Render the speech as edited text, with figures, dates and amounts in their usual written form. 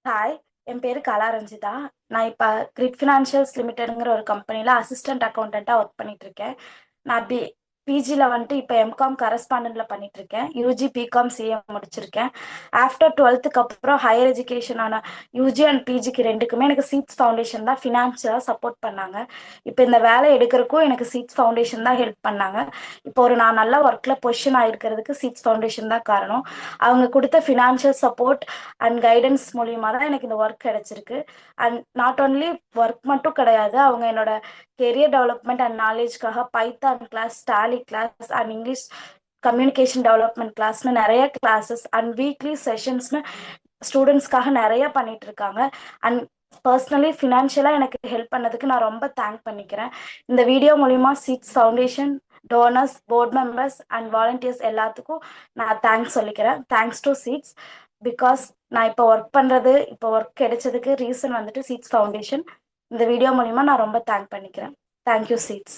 Hi, என் பேரு கலா ரஞ்சிதா. நான் இப்ப கிரிட் ஃபினான்ஷியல்ஸ் லிமிடெட்ங்கிற ஒரு கம்பெனில அசிஸ்டன்ட் அக்கௌண்டன்ட்டா ஒர்க் பண்ணிட்டு இருக்கேன். நான் பிஜில வந்துட்டு இப்ப எம்காம் கரஸ்பாண்டன்ட்ல பண்ணிட்டு இருக்கேன். யூஜி பிகாம் சிஏ முடிச்சிருக்கேன். ஆஃப்டர் 12th அப்புறம் ஹையர் எஜுகேஷனான யூஜி அண்ட் பிஜிக்கு ரெண்டுக்குமே எனக்கு சீட்ஸ் ஃபவுண்டேஷன் தான் ஃபினான்ஷியலா சப்போர்ட் பண்ணாங்க. இப்போ இந்த வேலை எடுக்கிறதுக்கும் எனக்கு சீட்ஸ் ஃபவுண்டேஷன் தான் ஹெல்ப் பண்ணாங்க. இப்போ நான் நல்ல ஒர்க்ல பொசிஷன் ஆயிருக்கிறதுக்கு சீட்ஸ் ஃபவுண்டேஷன் தான் காரணம். அவங்க கொடுத்த ஃபினான்ஷியல் சப்போர்ட் அண்ட் கைடன்ஸ் மூலியமா தான் எனக்கு இந்த ஒர்க் கிடைச்சிருக்கு. அண்ட் நாட் ஓன்லி ஒர்க் மட்டும் கிடையாது, அவங்க என்னோட கெரியர் டெவலப்மெண்ட் அண்ட் நாலேஜ்க்காக Python class, Tally class and English communication development கிளாஸ்னு நிறைய கிளாஸஸ் அண்ட் வீக்லி செஷன்ஸ்னு ஸ்டூடெண்ட்ஸ்க்காக நிறைய பண்ணிட்டு இருக்காங்க. அண்ட் பர்சனலி ஃபினான்ஷியலாக எனக்கு ஹெல்ப் பண்ணதுக்கு நான் ரொம்ப தேங்க் பண்ணிக்கிறேன். இந்த வீடியோ மூலிமா Seeds foundation donors, board members and volunteers எல்லாத்துக்கும் நான் தேங்க்ஸ் சொல்லிக்கிறேன். Thanks to seeds. பிகாஸ் நான் இப்போ ஒர்க் கிடைச்சதுக்கு ரீசன் வந்துட்டு சீட்ஸ் ஃபவுண்டேஷன். இந்த வீடியோ மூலிமா நான் ரொம்ப தேங்க் பண்ணிக்கிறேன். Thank you seeds.